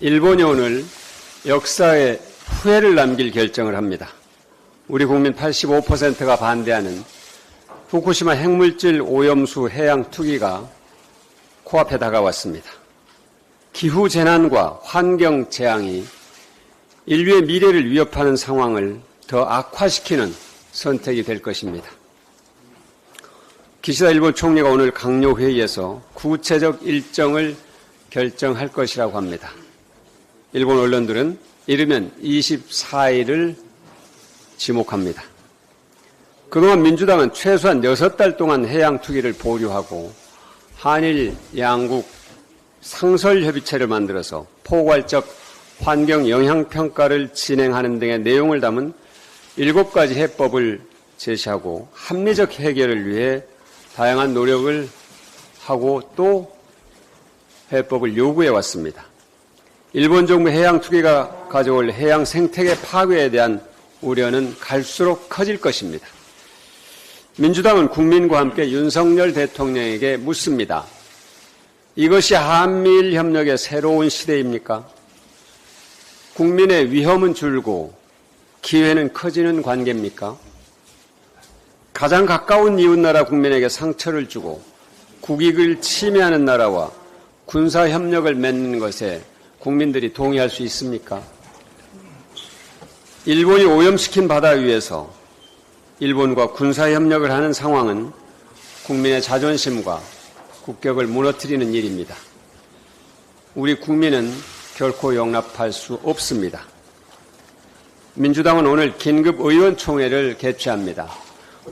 일본이 오늘 역사에 후회를 남길 결정을 합니다. 우리 국민 85%가 반대하는 후쿠시마 핵물질 오염수 해양 투기가 코앞에 다가왔습니다. 기후재난과 환경재앙이 인류의 미래를 위협하는 상황을 더 악화시키는 선택이 될 것입니다. 기시다 일본 총리가 오늘 강요회의에서 구체적 일정을 결정할 것이라고 합니다. 일본 언론들은 이르면 24일을 지목합니다. 그동안 민주당은 최소한 6달 동안 해양 투기를 보류하고 한일 양국 상설협의체를 만들어서 포괄적 환경 영향평가를 진행하는 등의 내용을 담은 7가지 해법을 제시하고 합리적 해결을 위해 다양한 노력을 하고 또 해법을 요구해 왔습니다. 일본 정부 해양 투기가 가져올 해양 생태계 파괴에 대한 우려는 갈수록 커질 것입니다. 민주당은 국민과 함께 윤석열 대통령에게 묻습니다. 이것이 한미일 협력의 새로운 시대입니까? 국민의 위험은 줄고 기회는 커지는 관계입니까? 가장 가까운 이웃나라 국민에게 상처를 주고 국익을 침해하는 나라와 군사협력을 맺는 것에 국민들이 동의할 수 있습니까? 일본이 오염시킨 바다 위에서 일본과 군사협력을 하는 상황은 국민의 자존심과 국격을 무너뜨리는 일입니다. 우리 국민은 결코 용납할 수 없습니다. 민주당은 오늘 긴급의원총회를 개최합니다.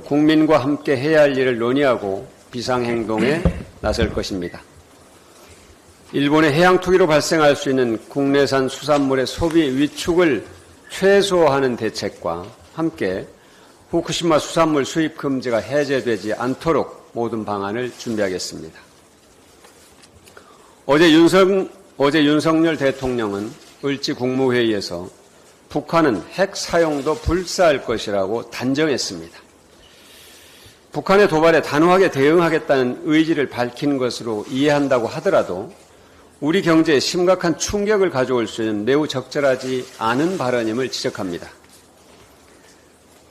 국민과 함께 해야 할 일을 논의하고 비상행동에 나설 것입니다. 일본의 해양 투기로 발생할 수 있는 국내산 수산물의 소비 위축을 최소화하는 대책과 함께 후쿠시마 수산물 수입 금지가 해제되지 않도록 모든 방안을 준비하겠습니다. 어제 윤석열 대통령은 을지 국무회의에서 북한은 핵 사용도 불사할 것이라고 단정했습니다. 북한의 도발에 단호하게 대응하겠다는 의지를 밝힌 것으로 이해한다고 하더라도 우리 경제에 심각한 충격을 가져올 수 있는 매우 적절하지 않은 발언임을 지적합니다.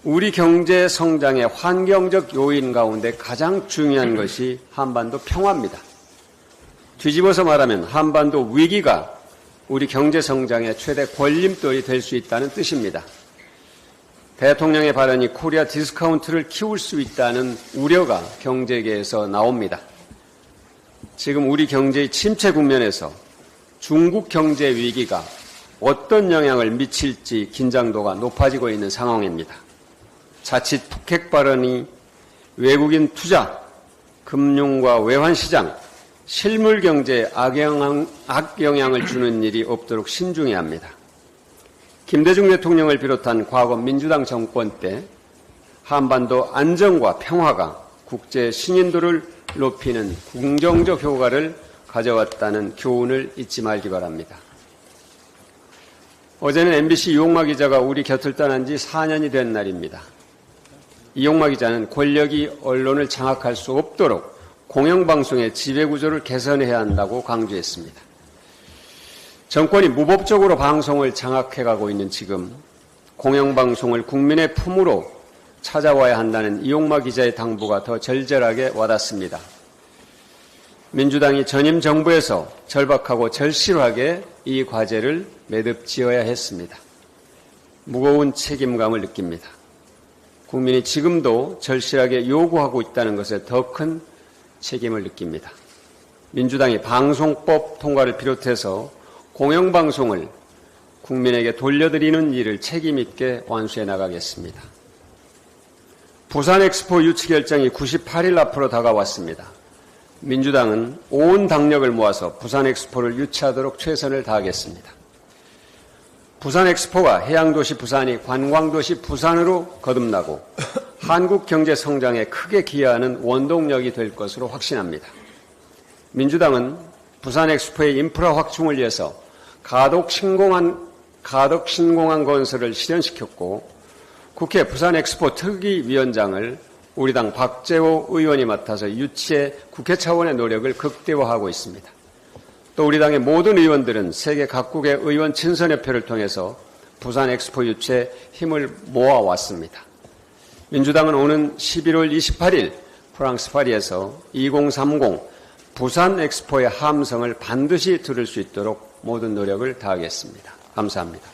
우리 경제 성장의 환경적 요인 가운데 가장 중요한 것이 한반도 평화입니다. 뒤집어서 말하면 한반도 위기가 우리 경제 성장의 최대 걸림돌이 될 수 있다는 뜻입니다. 대통령의 발언이 코리아 디스카운트를 키울 수 있다는 우려가 경제계에서 나옵니다. 지금 우리 경제의 침체 국면에서 중국 경제 위기가 어떤 영향을 미칠지 긴장도가 높아지고 있는 상황입니다. 자칫 북핵 발언이 외국인 투자, 금융과 외환시장, 실물 경제에 악영향을 주는 일이 없도록 신중해야 합니다. 김대중 대통령을 비롯한 과거 민주당 정권 때 한반도 안정과 평화가 국제 신인도를 높이는 긍정적 효과를 가져왔다는 교훈을 잊지 말기 바랍니다. 어제는 MBC 이용마 기자가 우리 곁을 떠난 지 4년이 된 날입니다. 이용마 기자는 권력이 언론을 장악할 수 없도록 공영방송의 지배구조를 개선해야 한다고 강조했습니다. 정권이 무법적으로 방송을 장악해가고 있는 지금 공영방송을 국민의 품으로 찾아와야 한다는 이용마 기자의 당부가 더 절절하게 와닿습니다. 민주당이 전임 정부에서 절박하고 절실하게 이 과제를 매듭지어야 했습니다. 무거운 책임감을 느낍니다. 국민이 지금도 절실하게 요구하고 있다는 것에 더 큰 책임을 느낍니다. 민주당이 방송법 통과를 비롯해서 공영방송을 국민에게 돌려드리는 일을 책임있게 완수해 나가겠습니다. 부산 엑스포 유치 결정이 98일 앞으로 다가왔습니다. 민주당은 온 당력을 모아서 부산 엑스포를 유치하도록 최선을 다하겠습니다. 부산 엑스포가 해양도시 부산이 관광도시 부산으로 거듭나고 한국 경제 성장에 크게 기여하는 원동력이 될 것으로 확신합니다. 민주당은 부산 엑스포의 인프라 확충을 위해서 가덕 신공항 건설을 실현시켰고 국회 부산 엑스포 특위위원장을 우리 당 박재호 의원이 맡아서 유치해 국회 차원의 노력을 극대화하고 있습니다. 또 우리 당의 모든 의원들은 세계 각국의 의원 친선협회를 통해서 부산 엑스포 유치에 힘을 모아왔습니다. 민주당은 오는 11월 28일 프랑스 파리에서 2030 부산 엑스포의 함성을 반드시 들을 수 있도록 모든 노력을 다하겠습니다. 감사합니다.